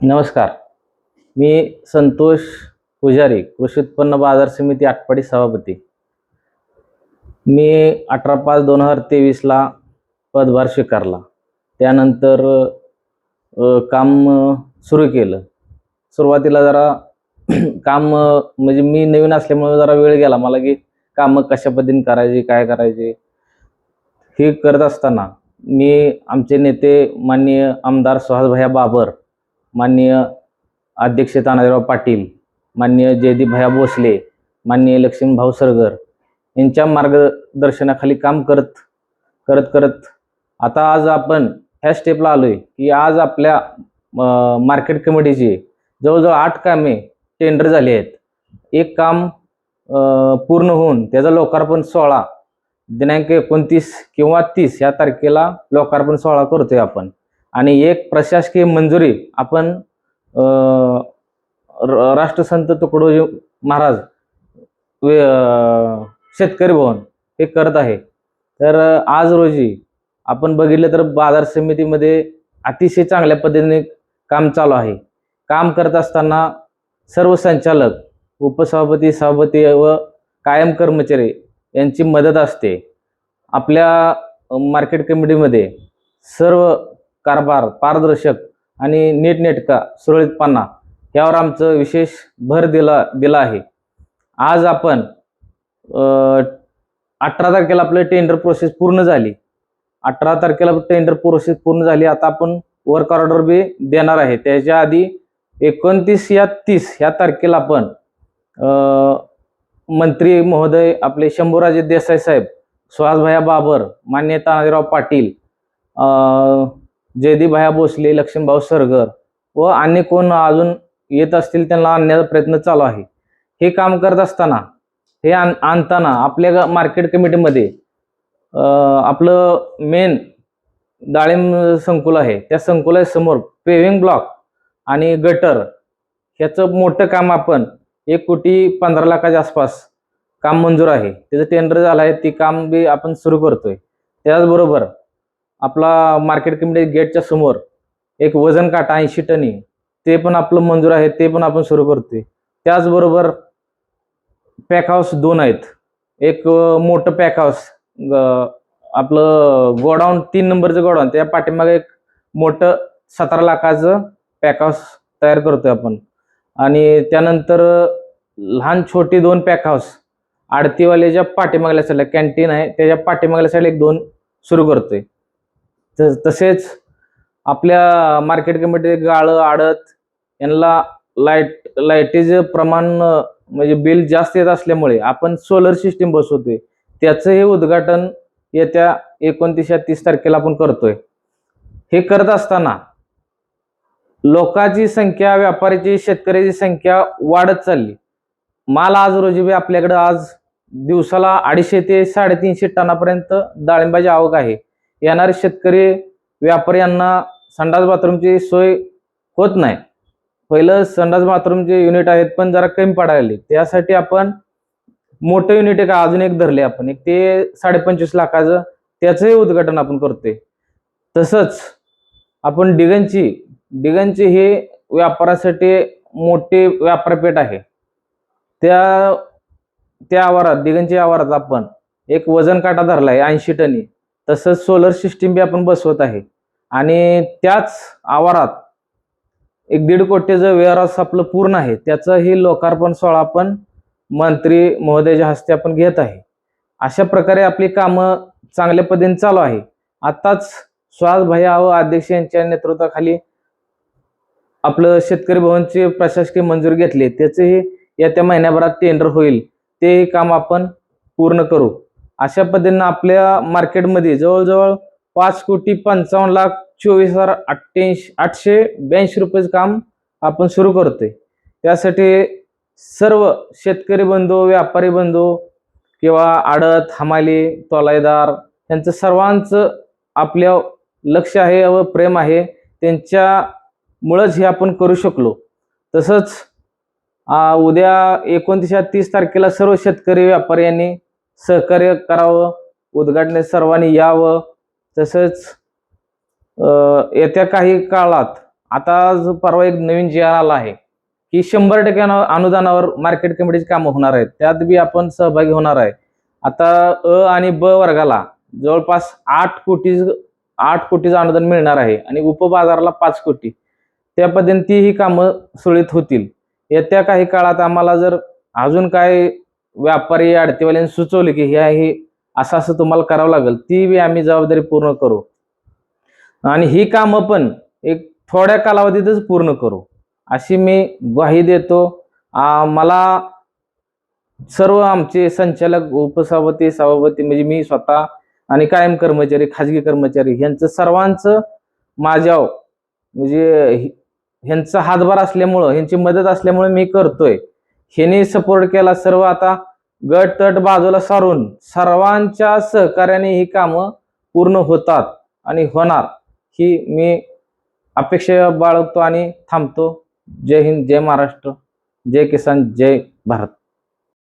नमस्कार. मी संतोष पुजारी, कृषी उत्पन्न बाजार समिती आटपाडी सभापती. मी 18/5/2023 ला पदभार स्वीकारला. त्यानंतर काम सुरू केलं. सुरुवातीला जरा काम म्हणजे मी नवीन असल्यामुळे जरा वेळ गेला मला, की कामं कशा पद्धतीने करायची, काय करायचे हे करत असताना मी आमचे नेते माननीय आमदार सुहासभैया बाबर, माननीय अध्यक्ष तानाजीराव पाटील, माननीय जयदीप भैया भोसले, माननीय लक्ष्मणभाऊ सरगर यांच्या मार्गदर्शनाखाली काम करत करत करत आता आज आपण ह्या स्टेपला आलोय, की आज आपल्या मार्केट कमिटीची जवळजवळ 8 कामे टेंडर झाली आहेत. एक काम पूर्ण होऊन त्याचं लोकार्पण 16 दिनांक 29 किंवा 30 या तारखेला लोकार्पण सोहळा करतोय आपण. आणि एक प्रशासकीय मंजुरी आपण राष्ट्रसंत तुकडोजी महाराज शेतकरी भवन हे करत आहे. तर आज रोजी आपण बघितलं तर बाजार समितीमध्ये अतिशय चांगल्या पद्धतीने काम चालू आहे. काम करत असताना सर्व संचालक, उपसभापती, सभापती व कायम कर्मचारी यांची मदत असते. आपल्या मार्केट कमिटीमध्ये सर्व कारभार पारदर्शक आणि नीटनेटका सुरळीतपणा यावर आमचं विशेष भर दिला आहे. आज आपण 18 तारखेला आपलं टेंडर प्रोसेस पूर्ण झाली. 18 तारखेला टेंडर प्रोसेस पूर्ण झाली. आता आपण वर्क ऑर्डर बी देणार आहे. त्याच्या आधी 29 या 30 या तारखेला आपण मंत्री महोदय आपले शंभूराजे देसाई साहेब, सुहासभैया बाबर, माननीय तानाजीराव पाटील, जयदीप भैया भोसले, लक्ष्मणभाऊ सरगर व अन्य कोण अजून येत असतील त्यांना आणण्याचा प्रयत्न चालू आहे. हे काम करत असताना हे आणताना आपल्या मार्केट कमिटीमध्ये आपलं मेन डाळिंब संकुल आहे. त्या संकुलासमोर पेव्हिंग ब्लॉक आणि गटर ह्याचं मोठं काम आपण 1,15,00,000च्या आसपास काम मंजूर आहे. त्याचं टेंडर झालं आहे. ती काम बी आपण सुरू करतोय. त्याचबरोबर आपला मार्केट कमिटी गेटच्या समोर एक वजन काटा 80 टनी ते पण आपलं मंजूर आहे. ते पण आपण सुरू करतोय. त्याचबरोबर पॅक हाऊस 2 आहेत. एक मोठं पॅक हाऊस आपलं गोडाऊन 3 नंबरचं गोडाऊन, त्या पाठीमागे एक मोठं 17 लाखाचं पॅक हाऊस तयार करतोय आपण. आणि त्यानंतर लहान छोटी 2 पॅक हाऊस आडतीवाल्याच्या पाठीमागल्या साईडला कॅन्टीन आहे त्याच्या पाठीमागल्या साईडला 1-2 सुरू करतोय. तसेच आपल्या मार्केट कमिटी गाळं आडत यांना लाईटीचं प्रमाण म्हणजे बिल जास्त येत असल्यामुळे आपण सोलर सिस्टीम बसवतोय. त्याचं हे उद्घाटन येत्या 29 या 30 तारखेला आपण करतोय. हे करत असताना लोकांची संख्या, व्यापाऱ्याची, शेतकऱ्याची संख्या वाढत चालली. माल आज रोजी बी आपल्याकडे आज दिवसाला 250 ते 350 टनापर्यंत डाळिंबाची आवक आहे. येणारे शेतकरी व्यापारी यांना संडास बाथरूमची सोय होत नाही. पहिलं संडास बाथरूमचे युनिट आहेत पण जरा कमी पडायले. त्यासाठी आपण मोठं युनिट एक अजून एक धरले आपण, एक ते 25.5 लाखाचं त्याचंही उद्घाटन आपण करतोय. तसंच आपण डिगनची हे व्यापारासाठी मोठे व्यापारपेठ आहे. त्या आवारात दिगंच्या आवारात आपण एक वजन काटा धरलाय 80 टनी. तसंच सोलर सिस्टीम बी आपण बसवत आहे. आणि त्याच आवारात एक 1.5 कोटीचं वेअरहाऊस आपलं पूर्ण आहे. त्याचं हे लोकार्पण सोहळा आपण मंत्री महोदयाच्या हस्ते आपण घेत आहे. अशा प्रकारे आपली कामं चांगल्या पद्धतीने चालू आहे. आताच सुहासभैया व अध्यक्ष यांच्या नेतृत्वाखाली आपलं शेतकरी भवनची प्रशासकीय मंजुरी घेतली. त्याचेही येत्या महिन्याभरात टेंडर होईल. ते काम आपण पूर्ण करू. अशा पद्धतीनं आपल्या मार्केटमध्ये जवळजवळ 5,55,24,882 रुपयाचं काम आपण सुरू करतोय. त्यासाठी सर्व शेतकरी बंधू, व्यापारी बंधू किंवा आडत, हमाली, तोलाईदार यांचं सर्वांचं आपल्या लक्ष आहे व प्रेम आहे. त्यांच्यामुळंच हे आपण करू शकलो. तसंच उद्या 29 या 30 तारखेला सर्व शेतकरी व्यापारी यांनी सहकार्य करावं. उद्घाटनास सर्वांनी यावं. तसंच येत्या काही काळात आता जो परवा एक नवीन जी आर आला आहे की 100% अनुदानावर मार्केट कमिटीची कामं होणार आहेत, त्यात बी आपण सहभागी होणार आहे. आता आणि ब वर्गाला जवळपास 8 कोटीचं अनुदान मिळणार आहे आणि उपबाजाराला 5 कोटी. त्या पद्धतीने ती ही कामं सुरळीत होतील. येत्या काही काळात आम्हाला जर अजून काय व्यापारी आडतीवाल्यांनी सुचवले की हे असं असं तुम्हाला करावं लागेल, ती बी आम्ही जबाबदारी पूर्ण करू आणि ही कामं पण एक थोड्या कालावधीतच पूर्ण करू, अशी मी ग्वाही देतो. मला सर्व आमचे संचालक, उपसभापती, सभापती म्हणजे मी स्वतः आणि कायम कर्मचारी, खाजगी कर्मचारी यांचं सर्वांचं माझ्यावर म्हणजे ह्यांचा हातभार असल्यामुळं, ह्यांची मदत असल्यामुळे मी करतोय. ह्यांनी सपोर्ट केला. सर्व आता गट तट बाजूला सारून सर्वांच्या सहकार्याने ही कामं पूर्ण होतात आणि होणार ही मी अपेक्षा बाळगतो आणि थांबतो. जय हिंद, जय महाराष्ट्र, जय किसान, जय भारत.